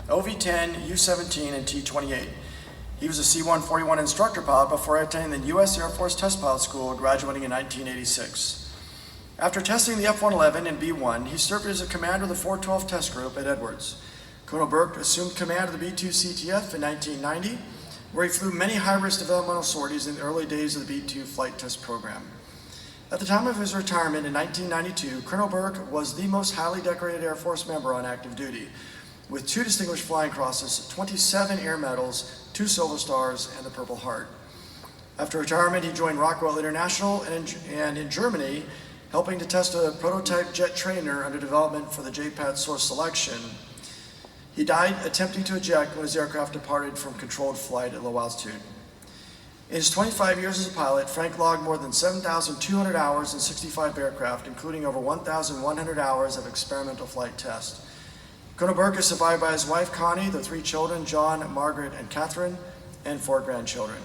OV-10, U-17, and T-28. He was a C-141 instructor pilot before attending the U.S. Air Force Test Pilot School, graduating in 1986. After testing the F-111 and B-1, he served as a commander of the 412 Test Group at Edwards. Colonel Burke assumed command of the B-2 CTF in 1990, where he flew many high-risk developmental sorties in the early days of the B-2 flight test program. At the time of his retirement in 1992, Colonel Burke was the most highly decorated Air Force member on active duty, with 2 Distinguished Flying Crosses, 27 Air Medals, 2 Silver Stars, and the Purple Heart. After retirement, he joined Rockwell International and in Germany, helping to test a prototype jet trainer under development for the JPAD source selection. He died attempting to eject when his aircraft departed from controlled flight at low altitude. In his 25 years as a pilot, Frank logged more than 7,200 hours in 65 aircraft, including over 1,100 hours of experimental flight tests. Colonel Burke is survived by his wife, Connie, their 3 children, John, Margaret, and Catherine, and 4 grandchildren.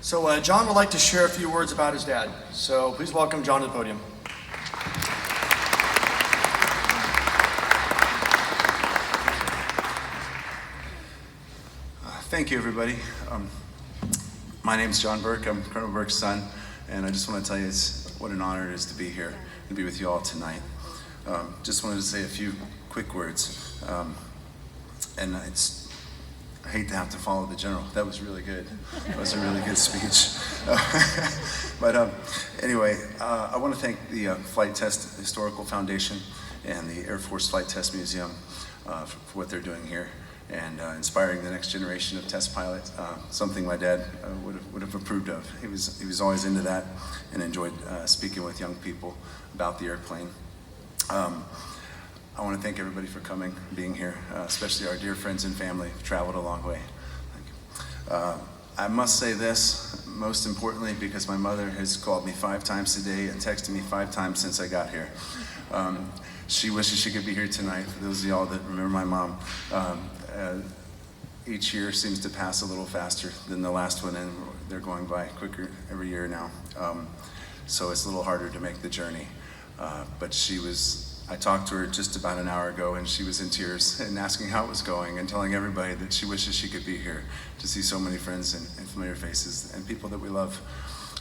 So John would like to share a few words about his dad. So please welcome John to the podium. Thank you, everybody. My name's John Burke. I'm Colonel Burke's son, and I just want to tell you what an honor it is to be here and be with you all tonight. Just wanted to say a few quick words. I hate to have to follow the general. That was really good. That was a really good speech. But anyway, I want to thank the Flight Test Historical Foundation and the Air Force Flight Test Museum for what they're doing here and inspiring the next generation of test pilots. Something my dad would have approved of. He was always into that and enjoyed speaking with young people about the airplane. I want to thank everybody for coming, being here, especially our dear friends and family who've traveled a long way. Thank you. I must say this, most importantly, because my mother has called me 5 times today and texted me 5 times since I got here. She wishes she could be here tonight. For those of y'all that remember my mom, each year seems to pass a little faster than the last one, and they're going by quicker every year now. So it's a little harder to make the journey. But I talked to her just about an hour ago, and she was in tears and asking how it was going and telling everybody that she wishes she could be here to see so many friends and familiar faces and people that we love.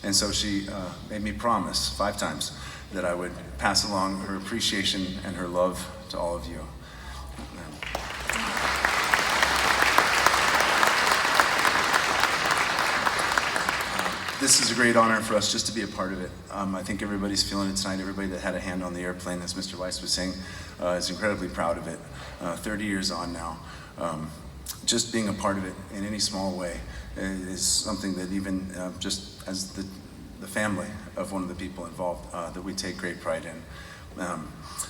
And so she made me promise 5 times that I would pass along her appreciation and her love to all of you. This is a great honor for us just to be a part of it. I think everybody's feeling it tonight. Everybody that had a hand on the airplane, as Mr. Weiss was saying, is incredibly proud of it. 30 years on now. Just being a part of it in any small way is something that even just as the family of one of the people involved, that we take great pride in.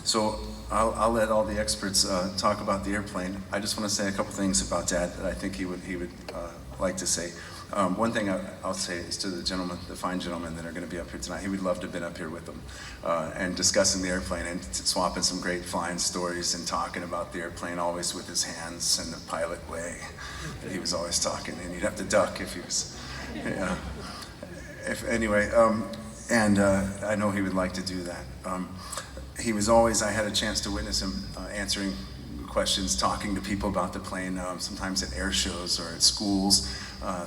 So I'll let all the experts talk about the airplane. I just want to say a couple things about Dad that I think he would like to say. One thing I'll say is to the fine gentlemen that are going to be up here tonight, he would love to have been up here with them and discussing the airplane and swapping some great flying stories and talking about the airplane always with his hands in the pilot way. He was always talking, and you'd have to duck if he was. Anyway, I know he would like to do that. He was always, I had a chance to witness him answering questions, talking to people about the plane, sometimes at air shows or at schools,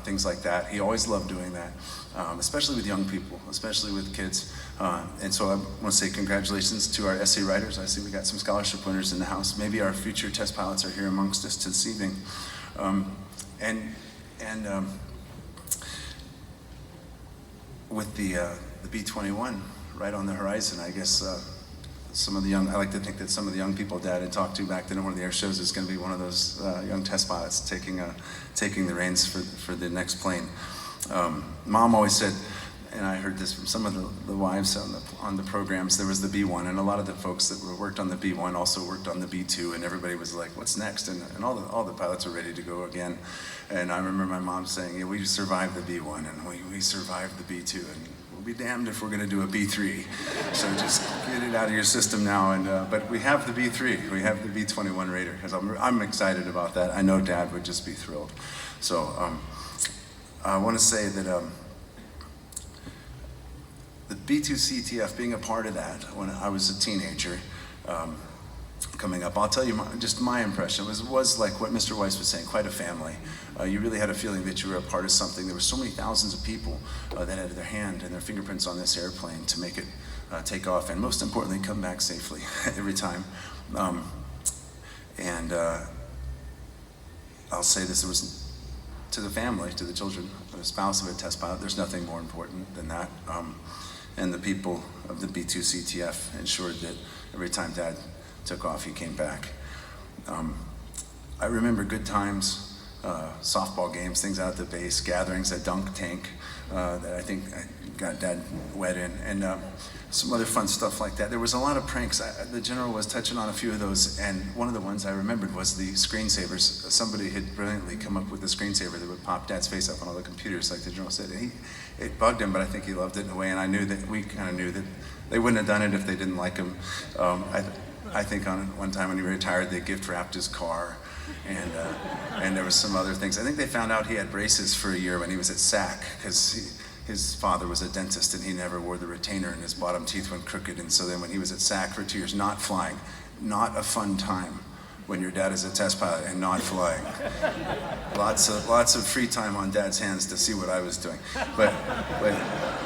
things like that. He always loved doing that, especially with young people, especially with kids. And so I want to say congratulations to our essay writers. I see we got some scholarship winners in the house. Maybe our future test pilots are here amongst us this evening. With the B-21 right on the horizon, I guess I like to think that some of the young people Dad had talked to back then at one of the air shows is going to be one of those young test pilots taking the reins for the next plane. Mom always said and I heard this from some of the wives on the programs. There was the B-1, and a lot of the folks that worked on the B-1 also worked on the B-2, and everybody was like, what's next? And all the pilots are ready to go again. And I remember my mom saying, yeah, we survived the B-1, and we survived the B-2, and we'll be damned if we're gonna do a B-3. So just get it out of your system now. And but we have the B-3, we have the B-21 Raider, because I'm excited about that. I know Dad would just be thrilled. So I wanna say that the B-2 CTF, being a part of that when I was a teenager, coming up, I'll tell you just my impression was like what Mr. Weiss was saying, quite a family. You really had a feeling that you were a part of something. There were so many thousands of people that had their hand and their fingerprints on this airplane to make it take off, and most importantly, come back safely every time. I'll say this, it was to the family, to the children, the spouse of a test pilot, there's nothing more important than that. And the people of the B-2 CTF ensured that every time Dad took off, he came back. I remember good times, softball games, things out at the base, gatherings at Dunk Tank that I think I got Dad wet in, and some other fun stuff like that. There was a lot of pranks. The General was touching on a few of those, and one of the ones I remembered was the screensavers. Somebody had brilliantly come up with a screensaver that would pop Dad's face up on all the computers, like the General said. And it bugged him, but I think he loved it in a way, and I knew that we kind of knew that they wouldn't have done it if they didn't like him. I think on one time when he retired, they gift wrapped his car, and there was some other things. I think they found out he had braces for a year when he was at SAC, because his father was a dentist and he never wore the retainer and his bottom teeth went crooked. And so then when he was at SAC for 2 years, not flying, not a fun time when your dad is a test pilot and not flying. Lots of free time on Dad's hands to see what I was doing. But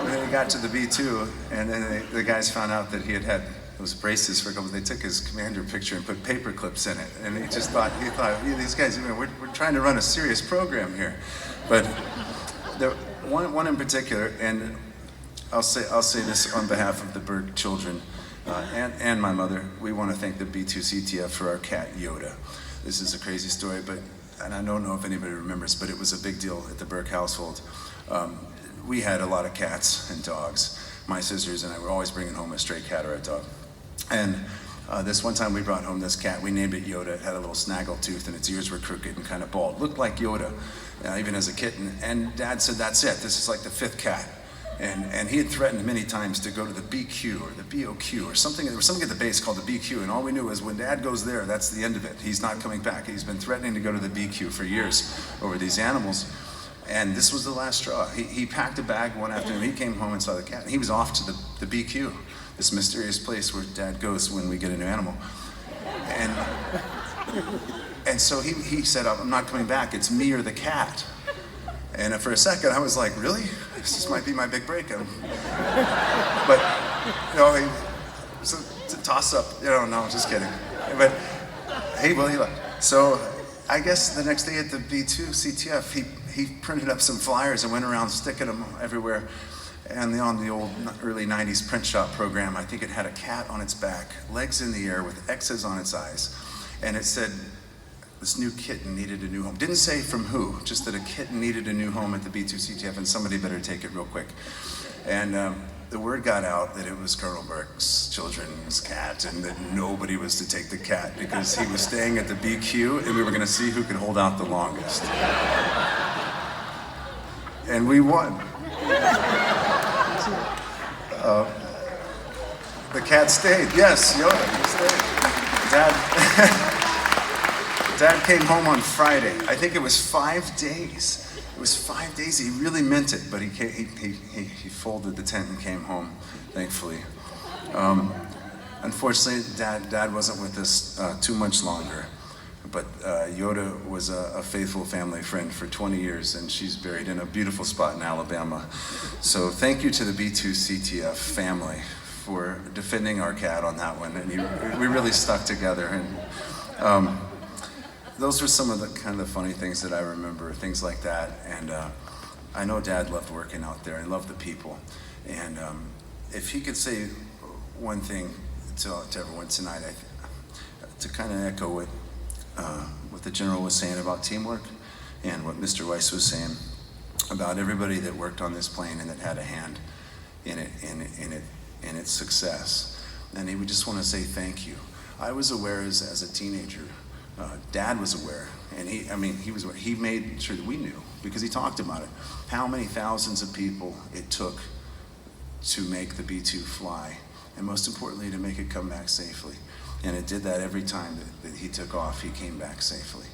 when he got to the B-2, and then the guys found out that he had those braces for a couple, they took his commander picture and put paper clips in it. And he thought, yeah, these guys, we're trying to run a serious program here. But one in particular, and I'll say this on behalf of the Berg children and my mother, we want to thank the B-2 CTF for our cat Yoda. This is a crazy story, and I don't know if anybody remembers, but it was a big deal at the Berg household. We had a lot of cats and dogs. My sisters and I were always bringing home a stray cat or a dog. And this one time we brought home this cat, we named it Yoda. It had a little snaggle tooth and its ears were crooked and kind of bald. Looked like Yoda, even as a kitten. And Dad said, that's it, this is like the 5th cat. And he had threatened many times to go to the BQ or the BOQ or something. There was something at the base called the BQ, and all we knew was when Dad goes there, that's the end of it. He's not coming back. He's been threatening to go to the BQ for years over these animals. And this was the last straw. He packed a bag one afternoon, he came home and saw the cat, and he was off to the BQ, this mysterious place where Dad goes when we get a new animal. And so he said, I'm not coming back, it's me or the cat. And for a second I was like, really? This might be my big break. But, it's a toss up, no, just kidding. But, hey, well, he left. So I guess the next day at the B-2 CTF, he printed up some flyers and went around sticking them everywhere. And on the old early 90s print shop program, I think it had a cat on its back, legs in the air with X's on its eyes. And it said, this new kitten needed a new home. Didn't say from who, just that a kitten needed a new home at the B-2 CTF and somebody better take it real quick. And the word got out that it was Colonel Burke's children's cat and that nobody was to take the cat because he was staying at the BQ and we were gonna see who could hold out the longest. And we won. The cat stayed, yes, Yoda, he stayed. Dad came home on Friday. I think it was 5 days. It was 5 days. He really meant it, but he folded the tent and came home, thankfully. Unfortunately, Dad wasn't with us too much longer, but Yoda was a faithful family friend for 20 years, and she's buried in a beautiful spot in Alabama. So thank you to the B-2 CTF family for defending our cat on that one, and we really stuck together. And those were some of the kind of funny things that I remember, things like that. And I know Dad loved working out there and loved the people. And if he could say one thing to everyone tonight, to kind of echo what the General was saying about teamwork and what Mr. Weiss was saying, about everybody that worked on this plane and that had a hand in its success. And we just want to say thank you. I was aware as a teenager. Dad was aware, and he made sure that we knew, because he talked about it, how many thousands of people it took to make the B-2 fly, and most importantly, to make it come back safely. And it did that every time that he took off, he came back safely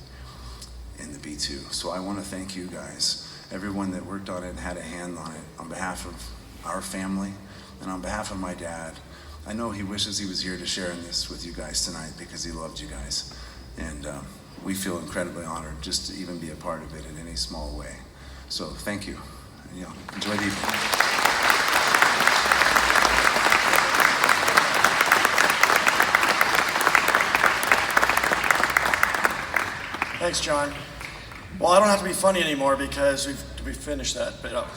in the B-2. So I want to thank you guys, everyone that worked on it and had a hand on it, on behalf of our family and on behalf of my dad. I know he wishes he was here to share in this with you guys tonight, because he loved you guys. And we feel incredibly honored just to even be a part of it in any small way. So thank you. And, enjoy the evening. Thanks, John. Well, I don't have to be funny anymore because we've finished that. But